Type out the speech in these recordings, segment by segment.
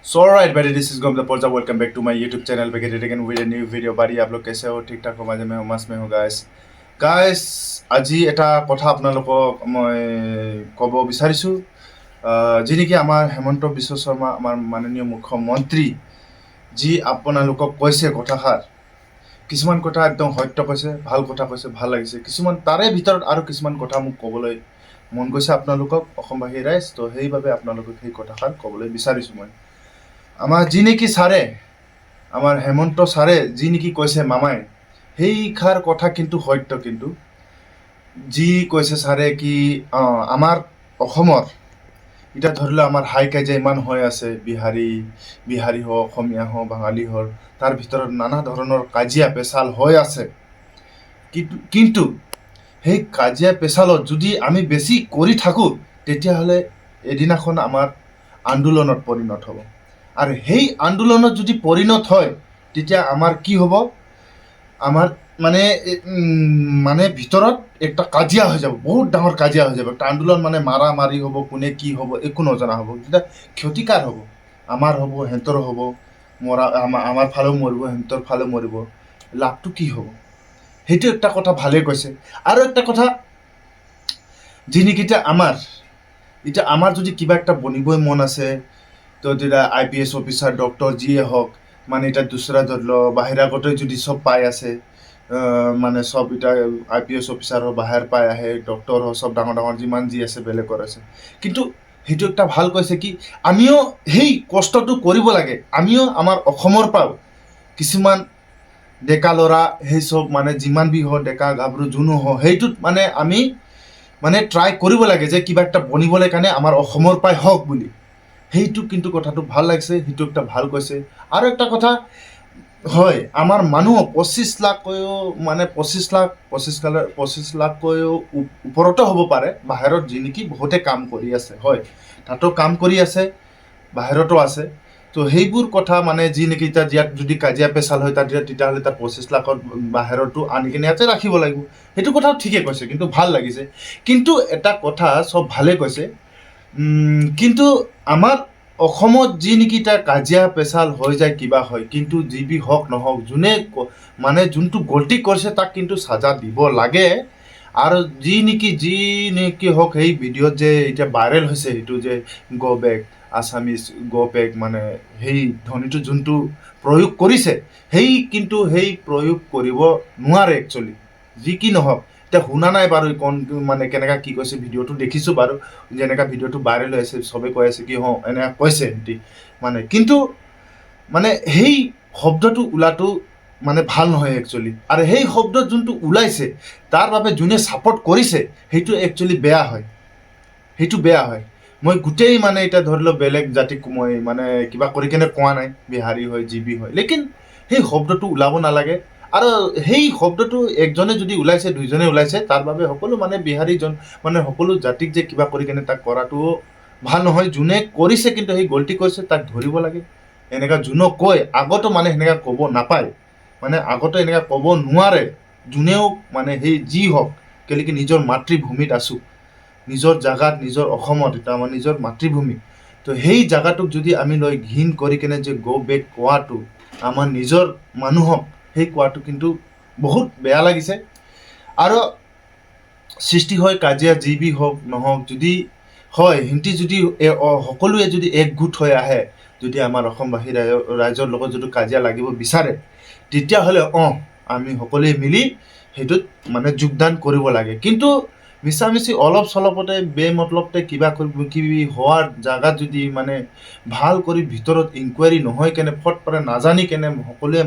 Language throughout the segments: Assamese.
So alright buddy, this is Gomla Porza. Welcome back to my YouTube channel. Back at it again with a new video. Buddy, आप लोग कैसे हो? ठीक ठाक हो? मजे में हो? मस्त में हो guys. Guys, আজি এটা কথা আপোনালোকক মই ক'ব বিচাৰিছোঁ যি নেকি আমাৰ হেমন্ত বিশ্ব শৰ্মা আমাৰ মাননীয় মুখ্যমন্ত্ৰী যি আপোনালোকক কৈছে কথাষাৰ কিছুমান কথা একদম সত্য কৈছে, ভাল কথা কৈছে, ভাল লাগিছে। কিছুমান তাৰে ভিতৰত আৰু কিছুমান কথা মোক ক'বলৈ মন গৈছে আপোনালোকক অসমবাসী ৰাইজ, তো সেইবাবে আপোনালোকক সেই কথাষাৰ ক'বলৈ বিচাৰিছোঁ মই। আমাৰ যি নেকি ছাৰে আমাৰ হেমন্ত ছাৰে যি নেকি কৈছে মামাই সেইষাৰ কথা কিন্তু সত্য। কিন্তু যি কৈছে ছাৰে কি আমাৰ অসমৰ এতিয়া ধৰি লওক আমাৰ হাই কাজিয়া ইমান হৈ আছে, বিহাৰী হওক, অসমীয়া হওক, বাঙালী হওক, তাৰ ভিতৰত নানা ধৰণৰ কাজিয়া পেচাল হৈ আছে। কিন্তু সেই কাজিয়া পেচালত যদি আমি বেছি কৰি থাকোঁ তেতিয়াহ'লে এদিনাখন আমাৰ আন্দোলনত পৰিণত হ'ব। আৰু সেই আন্দোলনত যদি পৰিণত হয় তেতিয়া আমাৰ কি হ'ব, আমাৰ মানে ভিতৰত একটা কাজিয়া হৈ যাব, বহুত ডাঙৰ কাজিয়া হৈ যাব। একটা আন্দোলন মানে মাৰা মাৰি হ'ব, কোনে কি হ'ব একো নজনা হ'ব। তেতিয়া ক্ষতিকাৰ হ'ব, আমাৰ হ'ব, সিহঁতৰ হ'ব, আমাৰ ফালেও মৰিব, সিহঁতৰ ফালেও মৰিব, লাভটো কি হ'ব? সেইটো একটা কথা ভালেই কৈছে। আৰু একটা কথা যি নেকি এতিয়া আমাৰ যদি কিবা একটা বনিবই মন আছে, তো তেতিয়া IPS অফিচাৰ ডক্টৰ যিয়ে হওক, মানে এতিয়া দুসৰা ধৰি লওক বাহিৰাগতে যদি চব পাই আছে, মানে চব এতিয়া IPS অফিচাৰ হওক বাহিৰ পাই আহে, ডক্টৰ হওক, চব ডাঙৰ ডাঙৰ যিমান যি আছে বেলেগৰ আছে। কিন্তু সেইটো একটা ভাল কৈছে কি আমিও সেই কষ্টটো কৰিব লাগে। আমিও আমাৰ অসমৰ পৰাও কিছুমান ডেকা ল'ৰা সেই চব মানে যিমান বি হওক, ডেকা গাভৰু যোনো হওক, সেইটোত মানে আমি মানে ট্ৰাই কৰিব লাগে যে কিবা একটা বনিবলৈ কাৰণে আমাৰ অসমৰ পৰাই হওক বুলি। সেইটো কিন্তু কথাটো ভাল লাগিছে, সেইটো একটা ভাল কৈছে। আৰু একটা কথা হয়, আমাৰ মানুহ 25 লাখকৈও মানে 25 লাখকৈও ওপৰতো হ'ব পাৰে বাহিৰত যি নেকি বহুতে কাম কৰি আছে। হয়, তাতো কাম কৰি আছে, বাহিৰতো আছে। তো সেইবোৰ কথা মানে যি নেকি এতিয়া ইয়াত যদি কাজিয়া পেচাল হয় তেতিয়াহ'লে তাৰ 25 লাখৰ বাহিৰতো আনি কিনে ইয়াতে ৰাখিব লাগিব। সেইটো কথাও ঠিকে কৈছে, কিন্তু ভাল লাগিছে। কিন্তু এটা কথা চব ভালে কৈছে, কিন্তু আমাৰ অসমত যি নেকি তাৰ কাজিয়া পেচাল হৈ যায়, কিবা হয়, কিন্তু যি বি হওক নহওক, যোনে মানে যোনটো গল্টি কৰিছে তাক কিন্তু সাজা দিব লাগে। আৰু যি নেকি হওক, সেই ভিডিঅ'ত যে এতিয়া ভাইৰেল হৈছে সেইটো যে go back Assamese go back, মানে সেই ধ্বনিটো যোনটো প্ৰয়োগ কৰিছে, কিন্তু সেই প্ৰয়োগ কৰিব নোৱাৰে একচুৱেলি। যি কি নহওক, এতিয়া শুনা নাই বাৰু মানে কেনেকৈ কি কৈছে, ভিডিঅ'টো দেখিছোঁ বাৰু, যেনেকৈ ভিডিঅ'টো ভাইৰেল হৈ আছে, চবেই কৈ আছে কি এনেকৈ কৈছে সিহঁতি মানে। কিন্তু মানে সেই শব্দটো ওলাটো মানে ভাল নহয় একচুৱেলি। আৰু সেই শব্দ যোনটো ওলাইছে তাৰ বাবে যোনে ছাপোৰ্ট কৰিছে সেইটো একচুৱেলি বেয়া হয়, সেইটো বেয়া হয়। মই গোটেই মানে এতিয়া ধৰি লওক বেলেগ জাতিক মই মানে কিবা কৰি কেনে কোৱা নাই, বিহাৰী হয়, জিবি হয়, লেকিন সেই শব্দটো ওলাব নালাগে। আৰু সেই শব্দটো একজনে যদি ওলাইছে, দুইজনে ওলাইছে, তাৰ বাবে সকলো মানে বিহাৰীজন মানে সকলো জাতিক যে কিবা কৰি কেনে তাক কৰাটো ভাল নহয়। যোনে কৰিছে কিন্তু সেই গল্টি কৰিছে তাক ধৰিব লাগে। এনেকুৱা যোনক কয় আগতো মানে সেনেকুৱা ক'ব নাপায়, মানে আগতো এনেকুৱা ক'ব নোৱাৰে যোনেও মানে সেই যি হওক, কেলৈ কি নিজৰ মাতৃভূমিত আছোঁ, নিজৰ জাগাত, নিজৰ অসমত, এটা আমাৰ নিজৰ মাতৃভূমি। তো সেই জাগাটোক যদি আমি লৈ ঘিণ কৰি কেনে যে গো বেক কোৱাটো আমাৰ নিজৰ মানুহক সেই কোৱাটো কিন্তু বহুত বেয়া লাগিছে। আৰু সৃষ্টি হয় কাজিয়া যি বি হওক নহওক, যদি হয় সিহঁতি যদি সকলোৱে যদি একগোট হৈ আহে, যদি আমাৰ অসমবাসী ৰাইজৰ লগত যদি কাজিয়া লাগিব বিচাৰে, তেতিয়াহ'লে আমি সকলোৱে মিলি সেইটোত মানে যোগদান কৰিব লাগে। কিন্তু মিছামিছি অলপ চলপতে বেমতলবতে কিবা কিবি হোৱাৰ জাগাত যদি মানে ভাল কৰি ভিতৰত ইনকুৱাৰী নহয় কেনে ফটফটে নাজানি কেনে সকলোৱে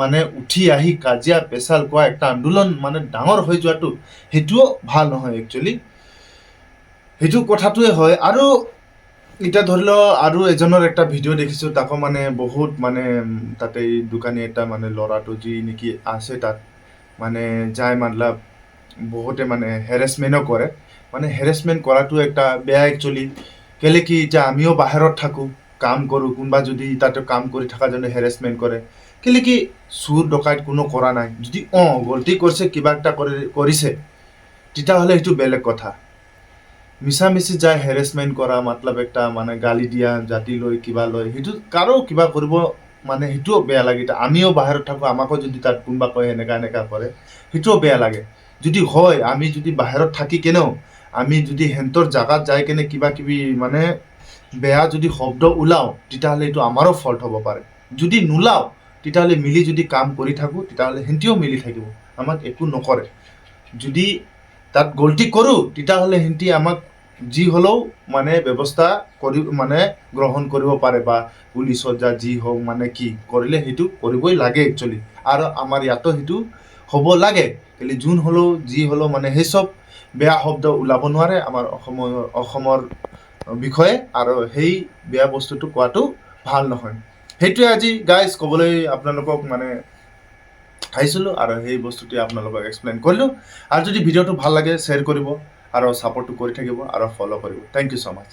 মানে উঠি আহি কাজিয়া পেচাল কোৱা একটা আন্দোলন মানে ডাঙৰ হৈ যোৱাটো সেইটোও ভাল নহয় একচুৱেলি। সেইটো কথাটোৱে হয়। আৰু এতিয়া ধৰি লওক আৰু এজনৰ একটা ভিডিঅ' দেখিছোঁ, তাকো মানে বহুত মানে তাতে দোকানী এটা মানে ল'ৰাটো যি নেকি আছে তাত মানে যাই মতলব বহুতে মানে হেৰেছমেণ্টো কৰে। মানে হেৰেছমেণ্ট কৰাটো একটা বেয়া একচুৱেলি। কেলৈ কি এতিয়া আমিও বাহিৰত থাকোঁ, কাম কৰোঁ, কোনোবা যদি তাতে কাম কৰি থকা জনে হেৰেছমেণ্ট কৰে, কেলৈ কি চুৰ ডকাইত কোনো কৰা নাই। যদি গল্টি কৰিছে, কিবা এটা কৰিছে, তেতিয়াহ'লে সেইটো বেলেগ কথা। মিছামিছি যায় হেৰেছমেণ্ট কৰা মতলব একটা মানে গালি দিয়া জাতি লৈ কিবা লৈ সেইটো কাৰো কিবা কৰিব মানে সেইটোও বেয়া লাগে এতিয়া আমিও বাহিৰত থাকোঁ আমাকো যদি তাত কোনোবা কয় এনেকা কৰে সেইটোও বেয়া লাগে যদি হয় আমি যদি বাহিৰত থাকি কেনেও আমি যদি হেঁতৰ জাগাত যাই কেনে কিবা কিবি মানে বেয়া যদি শব্দ ওলাওঁ তেতিয়াহ'লে এইটো আমাৰো ফল্ট হ'ব পাৰে যদি নোলাওঁ তেতিয়াহ'লে মিলি যদি কাম কৰি থাকোঁ তেতিয়াহ'লে সিহঁতিও মিলি থাকিব আমাক একো নকৰে যদি তাত গল্টি কৰোঁ তেতিয়াহ'লে সিহঁতি আমাক যি হ'লেও মানে ব্যৱস্থা কৰি মানে গ্ৰহণ কৰিব পাৰে বা পুলিচত যা যি হওক মানে কি কৰিলে সেইটো কৰিবই লাগে একচুৱেলি আৰু আমাৰ ইয়াতো সেইটো হ'ব লাগে কেলৈ যোন হ'লেও যি হ'লেও মানে সেই চব বেয়া শব্দ ওলাব নোৱাৰে আমাৰ অসমৰ বিষয়ে আৰু সেই বেয়া বস্তুটো কোৱাটো ভাল নহয় সেইটোৱে আজি গাইজ ক'বলৈ আপোনালোকক মানে আহিছিলোঁ আৰু সেই বস্তুটোৱে আপোনালোকক এক্সপ্লেইন কৰিলোঁ আৰু যদি ভিডিঅ'টো ভাল লাগে শ্বেয়াৰ কৰিব আৰু ছাপোৰ্টটো কৰি থাকিব আৰু ফ'ল' কৰিব থেংক ইউ ছ' মাছ